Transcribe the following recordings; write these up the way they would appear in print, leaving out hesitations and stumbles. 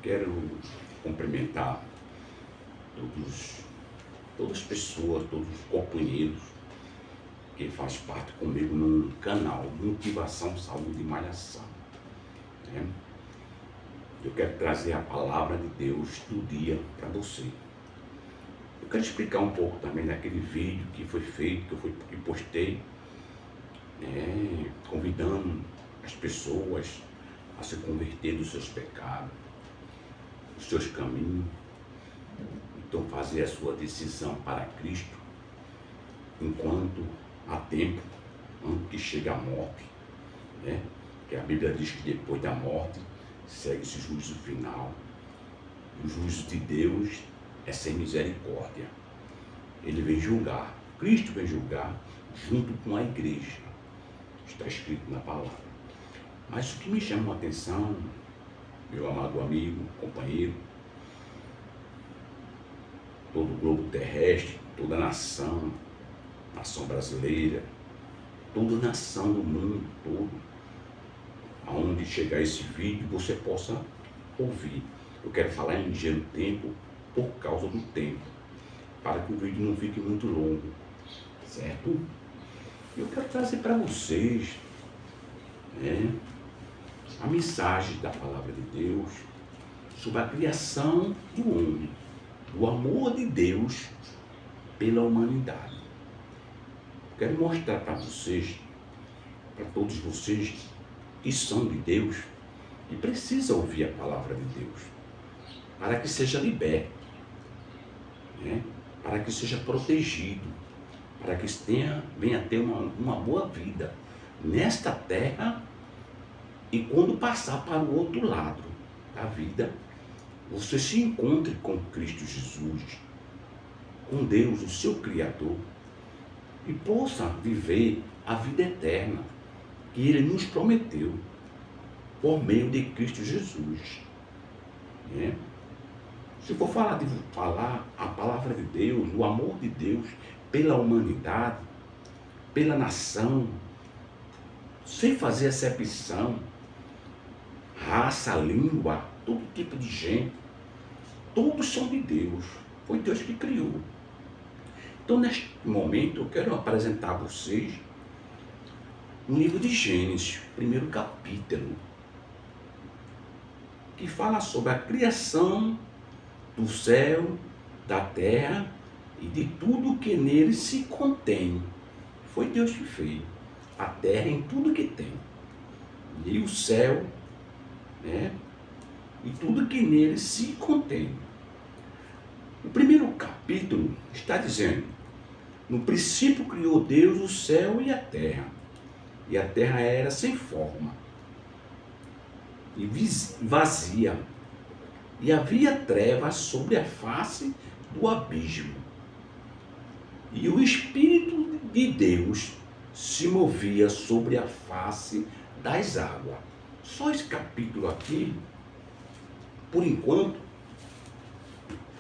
Quero cumprimentar todas as pessoas, todos os companheiros que fazem parte comigo no canal Motivação, Saúde e Malhação. Né? Eu quero trazer a palavra de Deus do dia para você. Eu quero explicar um pouco também daquele vídeo que foi feito, que postei, convidando as pessoas a se converter dos seus pecados, dos seus caminhos, então fazer a sua decisão para Cristo, enquanto há tempo, antes que chegue a morte, né? Que a Bíblia diz que depois da morte segue-se o juízo final. O juízo de Deus é sem misericórdia. Ele vem julgar, Cristo vem julgar junto com a igreja. Está escrito na palavra. Mas o que me chama a atenção, meu amado amigo, companheiro, todo o globo terrestre, toda a nação brasileira, toda a nação do mundo todo, aonde chegar esse vídeo você possa ouvir. Eu quero falar em ligeiro tempo por causa do tempo, para que o vídeo não fique muito longo, certo? Eu quero trazer para vocês a mensagem da palavra de Deus sobre a criação do homem, do amor de Deus pela humanidade. Quero mostrar para vocês, para todos vocês que são de Deus e precisam ouvir a palavra de Deus, para que seja liberto, para que seja protegido, para que venha ter uma boa vida nesta terra e quando passar para o outro lado da vida, você se encontre com Cristo Jesus, com Deus, o seu Criador, e possa viver a vida eterna que Ele nos prometeu por meio de Cristo Jesus. Se for falar a palavra de Deus, o amor de Deus pela humanidade, pela nação, sem fazer acepção, raça, língua, todo tipo de gente, todos são de Deus, foi Deus que criou. Então, neste momento, eu quero apresentar a vocês um livro de Gênesis, primeiro capítulo, que fala sobre a criação do céu, da terra e de tudo que nele se contém. Foi Deus que fez a terra em tudo que tem, e o céu, e tudo que nele se contém. O primeiro capítulo está dizendo: no princípio criou Deus o céu e a terra era sem forma e vazia, e havia trevas sobre a face do abismo, e o Espírito de Deus se movia sobre a face das águas. Só esse capítulo aqui, por enquanto,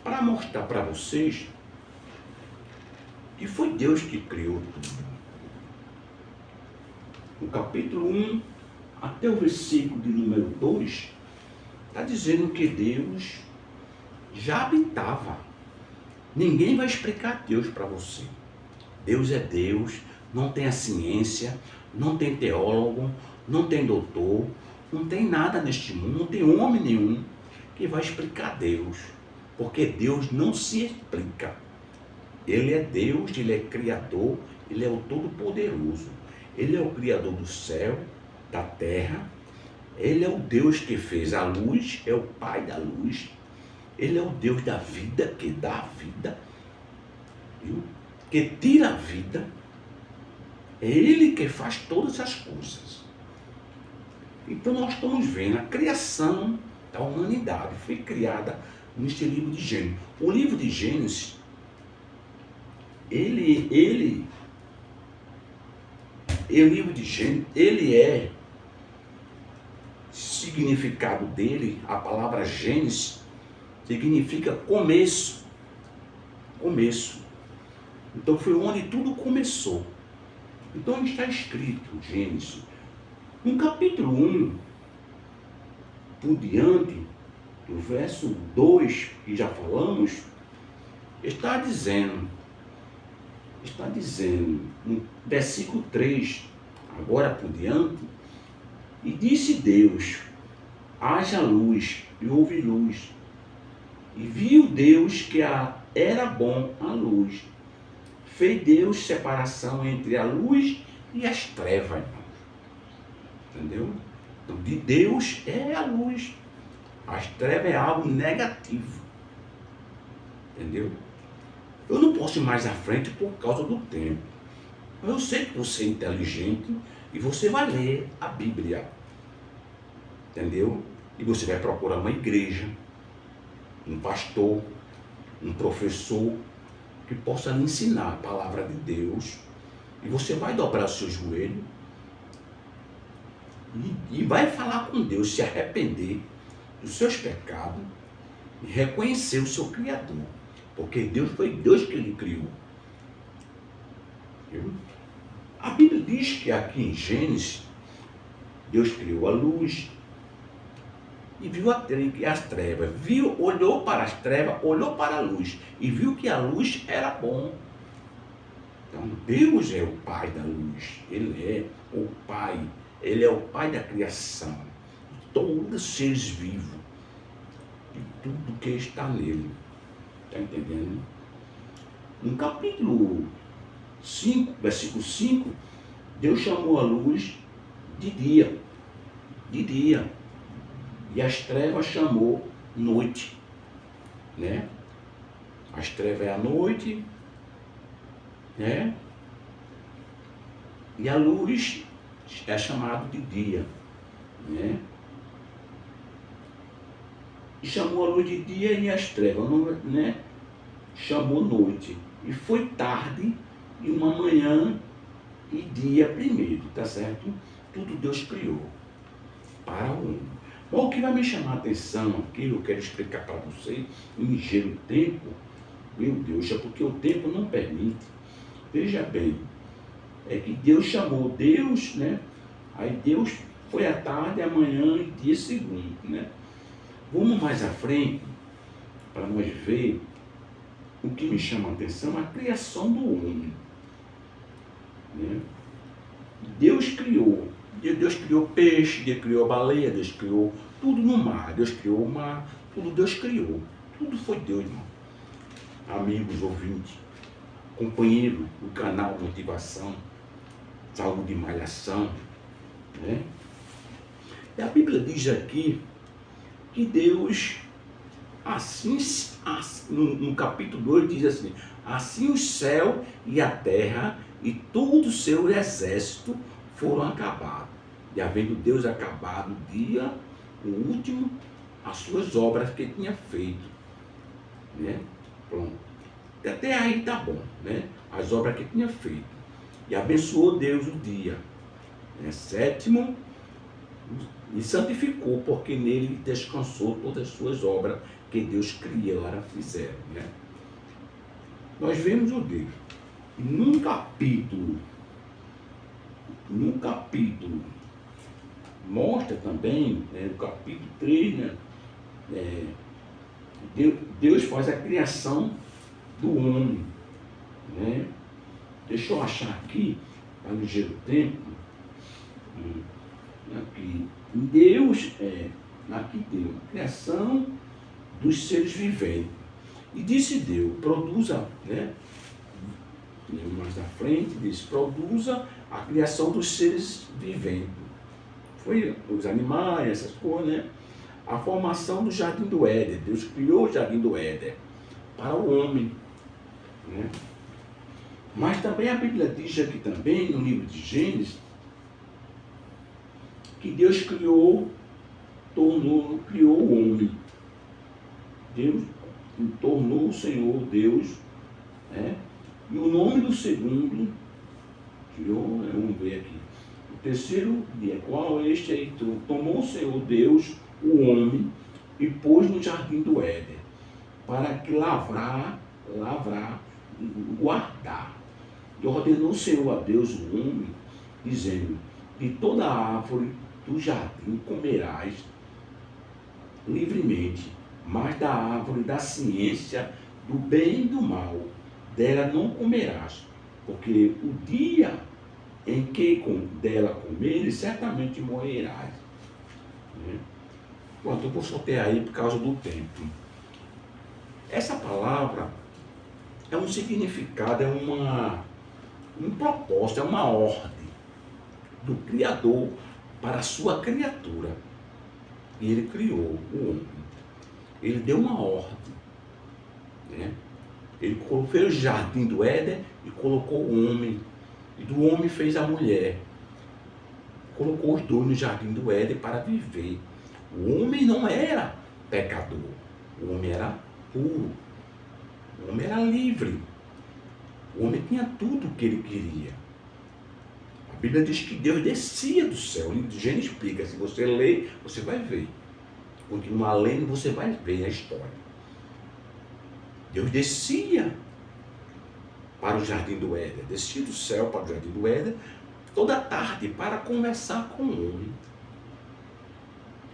para mostrar para vocês que foi Deus que criou tudo. No capítulo 1 até o versículo de número 2, está dizendo que Deus já habitava. Ninguém vai explicar Deus para você. Deus é Deus, não tem a ciência, não tem teólogo, não tem doutor, não tem nada neste mundo, não tem homem nenhum que vai explicar Deus, porque Deus não se explica. Ele é Deus, Ele é Criador, Ele é o Todo-Poderoso. Ele é o Criador do céu, da terra. Ele é o Deus que fez a luz, é o Pai da luz. Ele é o Deus da vida, que dá a vida, viu? Que tira a vida. É Ele que faz todas as coisas. Então nós estamos vendo a criação da humanidade. Foi criada neste livro de Gênesis. O livro de Gênesis, o livro de Gênesis, ele é, significado dele, a palavra Gênesis, significa começo. Começo. Então foi onde tudo começou. Então está escrito, Gênesis, no capítulo 1, por diante, do verso 2, que já falamos, está dizendo, no versículo 3, agora por diante, e disse Deus, haja luz, e houve luz. E viu Deus que era bom a luz. Fez Deus separação entre a luz e as trevas, irmão. Entendeu? Então, de Deus é a luz. As trevas é algo negativo. Entendeu? Eu não posso ir mais à frente por causa do tempo. Eu sei que você é inteligente e você vai ler a Bíblia. Entendeu? E você vai procurar uma igreja, um pastor, um professor que possa lhe ensinar a palavra de Deus. E você vai dobrar o seu joelho e vai falar com Deus, se arrepender dos seus pecados e reconhecer o seu Criador. Porque Deus foi Deus que ele criou. Viu? A Bíblia diz que aqui em Gênesis, Deus criou a luz e viu as trevas. Olhou para as trevas, olhou para a luz e viu que a luz era bom. Então Deus é o Pai da luz. Ele é o Pai. Ele é o Pai da criação. De todos os seres vivos. De tudo que está nele. Está entendendo? No capítulo 5, versículo 5, Deus chamou a luz de dia. De dia. E as trevas chamou noite. Né? As trevas é a noite. Né? E a luz é chamado de dia. Né? E chamou a luz de dia e as trevas, né? Chamou noite. E foi tarde e uma manhã e dia primeiro, tá certo? Tudo Deus criou para o homem. Bom, o que vai me chamar a atenção aqui, eu quero explicar para você, em ligeiro tempo, meu Deus, é porque o tempo não permite. Veja bem, é que Deus chamou Deus, né? Aí Deus foi à tarde, amanhã e dia segundo, né? Vamos mais à frente, para nós ver o que me chama a atenção, a criação do homem. Né? Deus criou peixe, Deus criou baleia, Deus criou tudo no mar, Deus criou o mar, tudo Deus criou. Tudo foi Deus, irmão. Amigos, ouvintes, companheiro do canal Motivação, Saúde e Malhação, né? E a Bíblia diz aqui que Deus, assim, no capítulo 2 diz assim, assim o céu e a terra e todo o seu exército foram acabados. E havendo Deus acabado o dia, o último, as suas obras que tinha feito. Né? Pronto. Até aí tá bom, né? As obras que tinha feito. E abençoou Deus o dia. Né? Sétimo, e santificou, porque nele descansou todas as suas obras que Deus criou, ela fizeram. Né? Nós vemos o Deus. E num capítulo, mostra também, né, no capítulo 3, né, Deus faz a criação do homem. Né? Deixa eu achar aqui, para no ligeiro tempo, aqui, Deus, aqui tem a criação dos seres viventes. E disse Deus, produza, né? Mais na frente, diz, produza a criação dos seres viventes. Foi os animais, essas coisas, né? A formação do Jardim do Éden. Deus criou o Jardim do Éden para o homem. Né? Mas também a Bíblia diz aqui também, no livro de Gênesis, que Deus criou o homem. Deus tornou o Senhor Deus, né? E o nome do segundo, vamos ver aqui, o terceiro dia, qual este aí? Tomou o Senhor Deus, o homem, e pôs no jardim do Éden, para que lavrar, guardar. E ordenou o Senhor a Deus o homem, dizendo, de toda árvore do jardim comerás, livremente, mas da árvore da ciência do bem e do mal, dela não comerás, porque o dia em que dela comeres, certamente morrerás. Né? Pronto, eu vou soltar aí por causa do tempo. Essa palavra é um significado, é um propósito, é uma ordem do Criador para a sua criatura. E ele criou o homem. Ele deu uma ordem. Né? Ele fez o jardim do Éden e colocou o homem. E do homem fez a mulher. Colocou os dois no jardim do Éden para viver. O homem não era pecador. O homem era puro. O homem era livre. O homem tinha tudo o que ele queria. A Bíblia diz que Deus descia do céu. O livro de Gênesis explica. Se você ler, você vai ver. Continua lendo, você vai ver a história. Deus descia para o jardim do Éden. Descia do céu para o jardim do Éden toda tarde para conversar com o homem.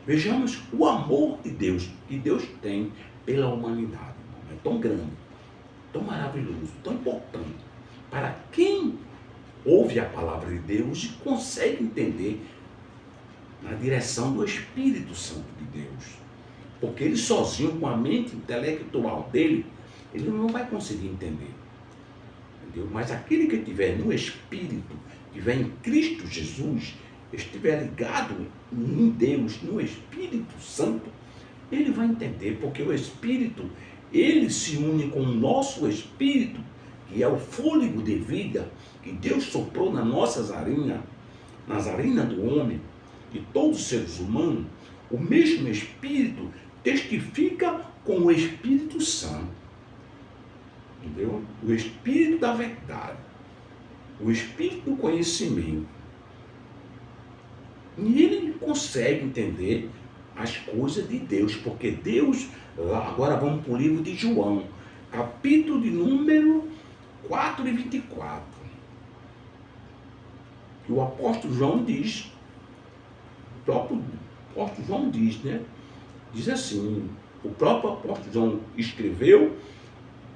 Vejamos o amor de Deus que Deus tem pela humanidade. É tão grande, tão maravilhoso, tão importante. Para quem ouve a palavra de Deus e consegue entender na direção do Espírito Santo de Deus. Porque ele sozinho, com a mente intelectual dele, ele não vai conseguir entender. Entendeu? Mas aquele que estiver no Espírito, estiver em Cristo Jesus, estiver ligado em Deus, no Espírito Santo, ele vai entender, porque o Espírito, ele se une com o nosso Espírito, que é o fôlego de vida que Deus soprou nas nossas narinas, nas narinas do homem, de todos os seres humanos. O mesmo Espírito testifica com o Espírito Santo. Entendeu? O Espírito da verdade, o Espírito do conhecimento. E ele consegue entender as coisas de Deus, porque Deus, agora vamos para o livro de João, capítulo de número 4 e 24. Que o apóstolo João diz, o próprio apóstolo João diz, né? Diz assim, o próprio apóstolo João escreveu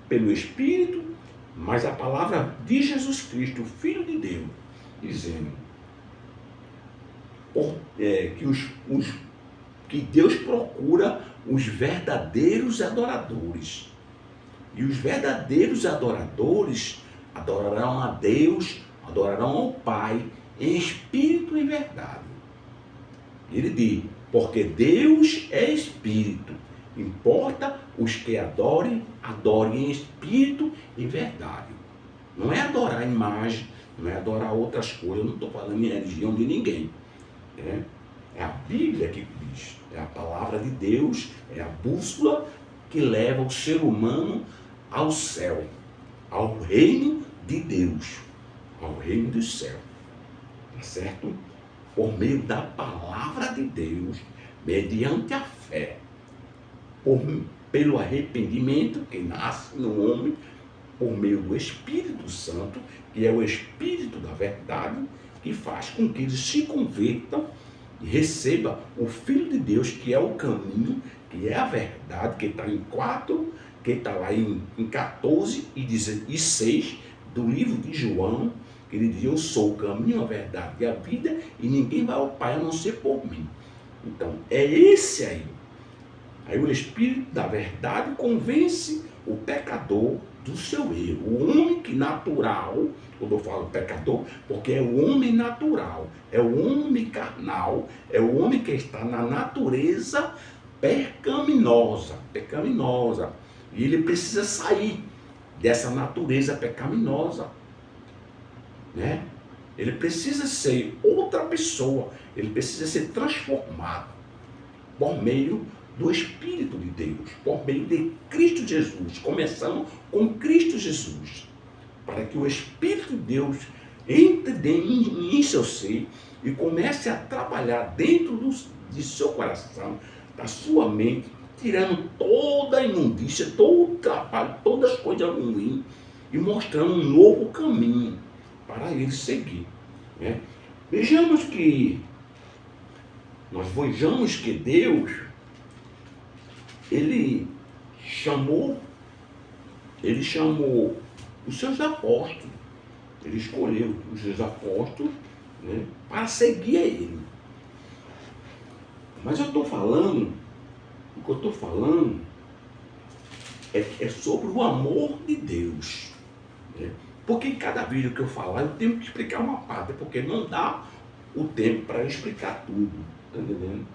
pelo Espírito, mas a palavra de Jesus Cristo, o Filho de Deus, dizendo que Deus procura os verdadeiros adoradores. E os verdadeiros adoradores adorarão a Deus, adorarão ao Pai, em espírito e verdade. Ele diz, porque Deus é espírito. Importa os que adorem em espírito e verdade. Não é adorar a imagem, não é adorar outras coisas. Eu não estou falando em religião de ninguém. É a Bíblia que diz. É a palavra de Deus, é a bússola que leva o ser humano ao céu, ao reino de Deus, ao reino do céu. Tá certo? Por meio da palavra de Deus, mediante a fé. Pelo arrependimento que nasce no homem, por meio do Espírito Santo, que é o Espírito da verdade, que faz com que eles se convertam e recebam o Filho de Deus, que é o caminho, que é a verdade, que está em 4, que está lá em 14 e 6 do livro de João, que ele diz, eu sou o caminho, a verdade e a vida, e ninguém vai ao Pai a não ser por mim. Então, é esse aí. Aí o Espírito da verdade convence o pecador do seu erro. O homem que natural, quando eu falo pecador, porque é o homem natural, é o homem carnal, é o homem que está na natureza pecaminosa. E ele precisa sair dessa natureza pecaminosa. Né? Ele precisa ser outra pessoa, ele precisa ser transformado por meio do Espírito de Deus, por meio de Cristo Jesus, começando com Cristo Jesus, para que o Espírito de Deus entre em seu ser e comece a trabalhar dentro de seu coração, da sua mente, tirando toda a imundícia, todo o trabalho, todas as coisas ruins e mostrando um novo caminho para ele seguir. Né? Vejamos que Deus, ele chamou, ele chamou os seus apóstolos, ele escolheu os seus apóstolos, né, para seguir a ele. Mas eu estou falando, o que eu estou falando é sobre o amor de Deus. Né? Porque em cada vídeo que eu falar, eu tenho que explicar uma parte, porque não dá o tempo para explicar tudo. Tá entendendo?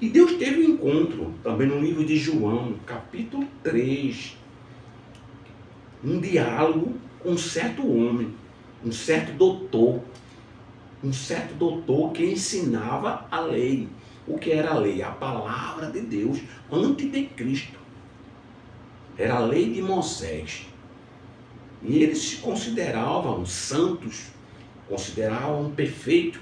E Deus teve um encontro, também no livro de João, capítulo 3, um diálogo com um certo homem, um certo doutor que ensinava a lei. O que era a lei? A palavra de Deus, antes de Cristo. Era a lei de Moisés. E eles se consideravam santos, consideravam perfeitos,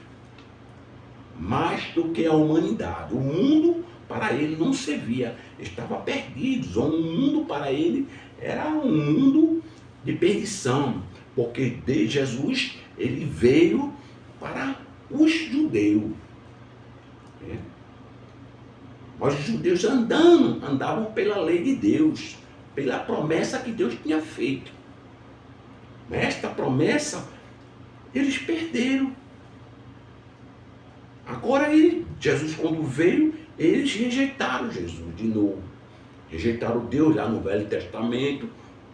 mais do que a humanidade. O mundo para ele não servia, estava perdido. O mundo para ele era um mundo de perdição, porque de Jesus ele veio para os judeus. Mas os judeus andavam pela lei de Deus, pela promessa que Deus tinha feito. Esta promessa eles perderam. Agora Jesus quando veio, eles rejeitaram Jesus de novo. Rejeitaram Deus lá no Velho Testamento,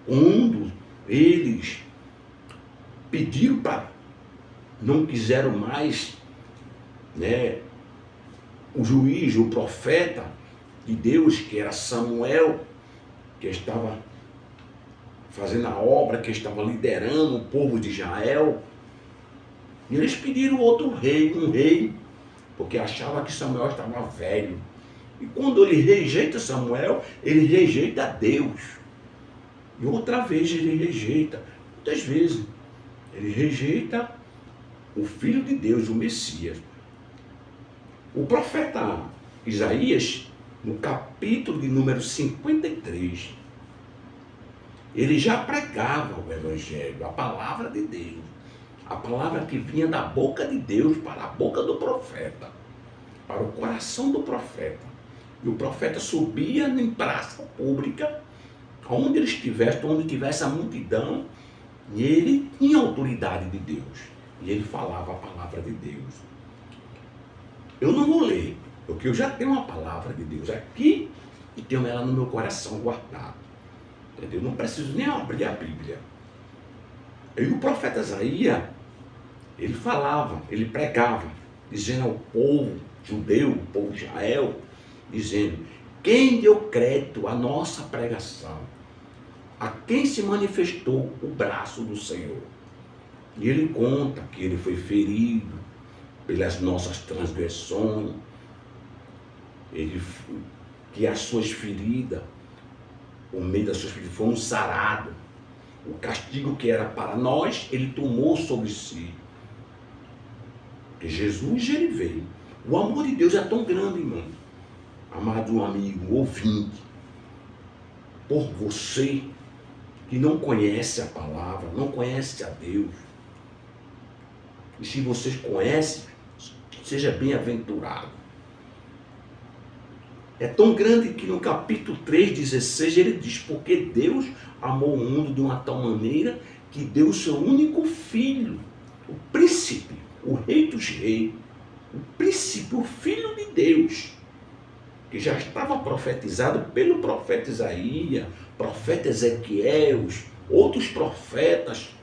quando eles pediram para, não quiseram mais, né, o juiz, o profeta de Deus, que era Samuel, que estava fazendo a obra, que estava liderando o povo de Israel. E eles pediram outro rei, um rei, porque achavam que Samuel estava velho. E quando ele rejeita Samuel, ele rejeita Deus. E outra vez ele rejeita, muitas vezes, ele rejeita o Filho de Deus, o Messias. O profeta Isaías, no capítulo de número 53, ele já pregava o Evangelho, a palavra de Deus. A palavra que vinha da boca de Deus para a boca do profeta, para o coração do profeta. E o profeta subia em praça pública, onde ele estivesse, onde tivesse a multidão, e ele tinha a autoridade de Deus. E ele falava a palavra de Deus. Eu não vou ler, porque eu já tenho uma palavra de Deus aqui e tenho ela no meu coração guardada. Entendeu? Não preciso nem abrir a Bíblia. E o profeta Isaías, ele falava, ele pregava, dizendo ao povo judeu, o povo de Israel, dizendo: quem deu crédito à nossa pregação? A quem se manifestou o braço do Senhor? E ele conta que ele foi ferido pelas nossas transgressões, que as suas feridas, o meio das suas feridas, foram sarados. O castigo que era para nós, ele tomou sobre si. Porque Jesus, ele veio. O amor de Deus é tão grande, irmão. Amado amigo, ouvinte, por você que não conhece a palavra, não conhece a Deus. E se vocês conhecem, seja bem-aventurado. É tão grande que no capítulo 3,16 ele diz: porque Deus amou o mundo de uma tal maneira que deu o seu único filho, o príncipe, o rei dos reis, o príncipe, o filho de Deus, que já estava profetizado pelo profeta Isaías, profeta Ezequiel, outros profetas,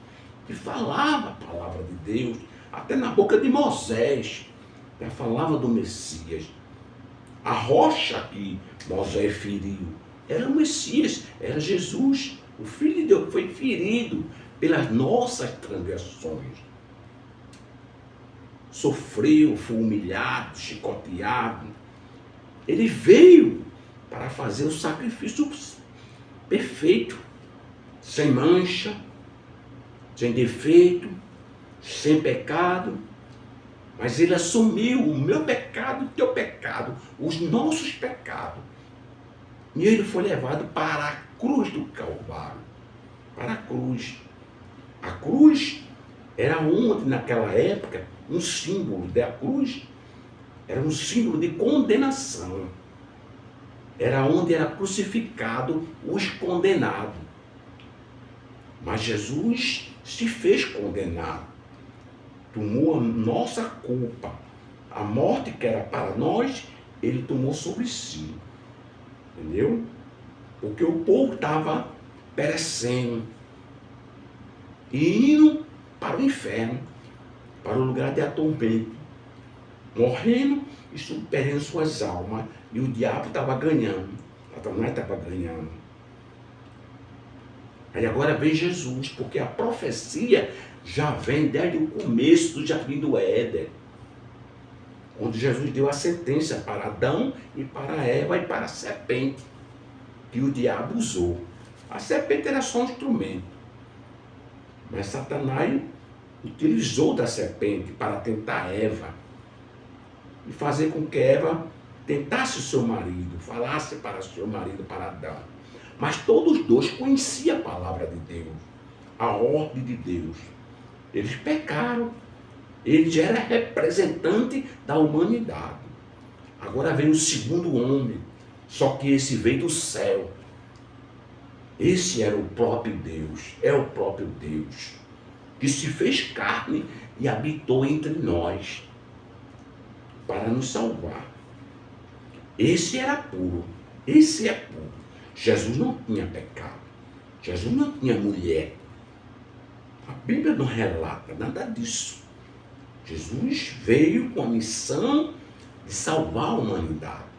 que falavam a palavra de Deus, até na boca de Moisés, já falava do Messias. A rocha que Moisés feriu era o Messias, era Jesus, o Filho de Deus, que foi ferido pelas nossas transgressões. Sofreu, foi humilhado, chicoteado. Ele veio para fazer o sacrifício perfeito, sem mancha, sem defeito, sem pecado. Mas ele assumiu o meu pecado, o teu pecado, os nossos pecados. E ele foi levado para a cruz do Calvário. Para a cruz. A cruz era onde, naquela época, um símbolo da cruz, era um símbolo de condenação. era onde era crucificado os condenados. Mas Jesus se fez condenado, tomou a nossa culpa. A morte que era para nós, ele tomou sobre si. Entendeu? Porque o povo estava perecendo e indo para o inferno, para o lugar de atormento, morrendo e perdendo suas almas. E o diabo estava ganhando, Satanás estava ganhando. Aí agora vem Jesus, porque a profecia já vem desde o começo do Jardim do Éden, onde Jesus deu a sentença para Adão e para Eva e para a serpente, que o diabo usou. A serpente era só um instrumento, mas Satanás utilizou da serpente para tentar Eva e fazer com que Eva tentasse o seu marido, falasse para o seu marido, para Adão. Mas todos os dois conheciam a palavra de Deus, a ordem de Deus. Eles pecaram. Ele já era representante da humanidade. Agora vem o segundo homem, só que esse veio do céu. Esse era o próprio Deus, é o próprio Deus, que se fez carne e habitou entre nós para nos salvar. Esse era puro, esse é puro. Jesus não tinha pecado, Jesus não tinha mulher. A Bíblia não relata nada disso. Jesus veio com a missão de salvar a humanidade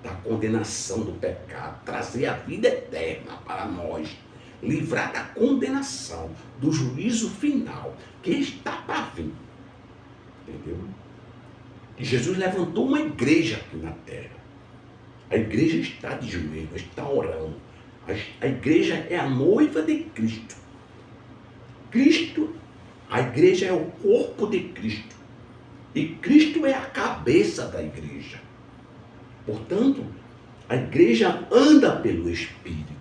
da condenação do pecado, trazer a vida eterna para nós, livrar da condenação, do juízo final, que está para vir. Entendeu? E Jesus levantou uma igreja aqui na terra. A igreja está de joelhos, está orando. A igreja é a noiva de Cristo. A igreja é o corpo de Cristo. E Cristo é a cabeça da igreja. Portanto, a igreja anda pelo Espírito.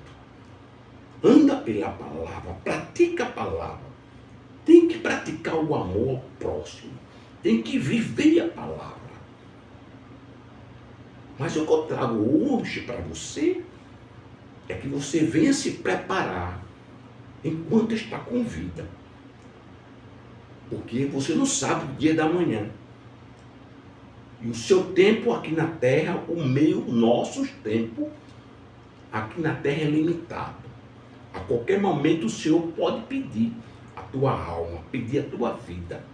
Anda pela palavra, pratica a palavra. Tem que praticar o amor ao próximo. Tem que viver a palavra. Mas o que eu trago hoje para você é que você venha se preparar enquanto está com vida. Porque você não sabe o dia da manhã. E o seu tempo aqui na terra, nossos tempos aqui na terra é limitado. A qualquer momento o Senhor pode pedir a tua alma, pedir a tua vida.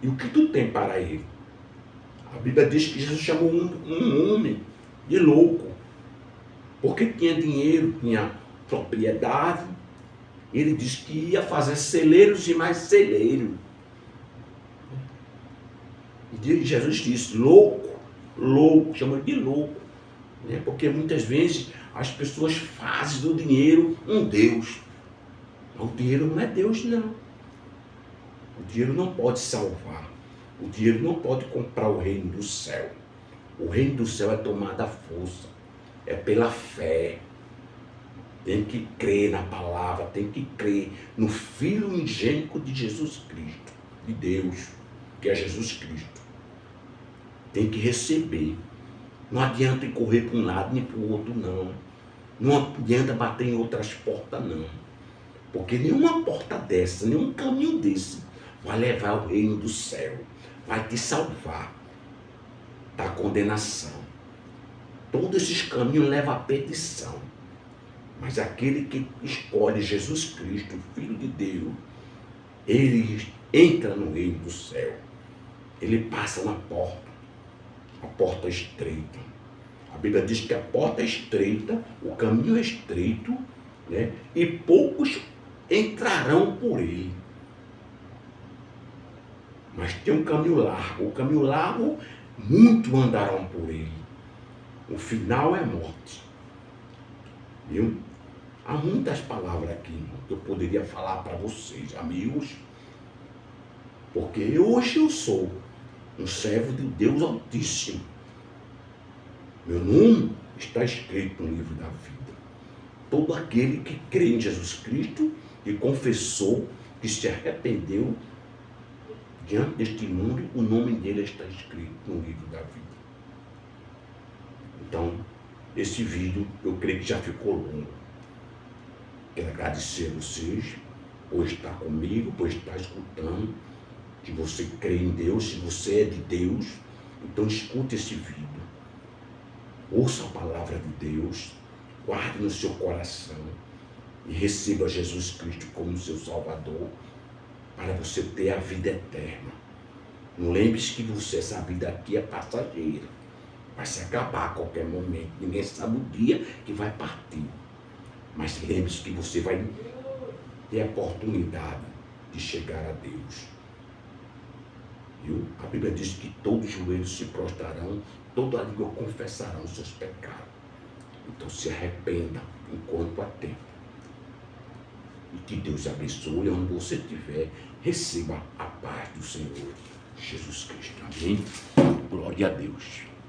E o que tu tem para ele? A Bíblia diz que Jesus chamou um homem de louco, porque tinha dinheiro, tinha propriedade. Ele disse que ia fazer celeiros e mais celeiros. E Jesus disse, louco, chamou de louco, né? Porque muitas vezes as pessoas fazem do dinheiro um Deus. Mas o dinheiro não é Deus, não. O dinheiro não pode salvar. O dinheiro não pode comprar o reino do céu. O reino do céu é tomado à força. É pela fé. Tem que crer na palavra, tem que crer no Filho unigênito de Jesus Cristo, de Deus, que é Jesus Cristo. Tem que receber. Não adianta ir correr para um lado nem para o outro, não. Não adianta bater em outras portas, não. Porque nenhuma porta dessa, nenhum caminho desse vai levar ao reino do céu. Vai te salvar da condenação. Todos esses caminhos levam à perdição. Mas aquele que escolhe Jesus Cristo, o Filho de Deus, ele entra no reino do céu. Ele passa na porta, a porta estreita. A Bíblia diz que a porta é estreita, o caminho é estreito, né? E poucos entrarão por ele. Mas tem um caminho largo. O caminho largo, muitos andarão por ele. O final é morte. Viu? Há muitas palavras aqui que eu poderia falar para vocês, amigos. Porque hoje eu sou um servo de Deus Altíssimo. Meu nome está escrito no livro da vida. Todo aquele que crê em Jesus Cristo e confessou, que se arrependeu diante deste mundo, o nome dele está escrito no livro da vida. Então, esse vídeo eu creio que já ficou longo. Quero agradecer a vocês por estar comigo, por estar escutando. Que você crê em Deus, se você é de Deus, então escute esse vídeo. Ouça a palavra de Deus, guarde no seu coração e receba Jesus Cristo como seu Salvador, para você ter a vida eterna. Não lembre-se que essa vida aqui é passageira, vai se acabar a qualquer momento, ninguém sabe o dia que vai partir. Mas lembre-se que você vai ter a oportunidade de chegar a Deus. A Bíblia diz que todos os joelhos se prostrarão, toda a língua confessarão os seus pecados. Então se arrependa enquanto há tempo. E que Deus abençoe onde você estiver. Receba a paz do Senhor Jesus Cristo. Amém? Glória a Deus.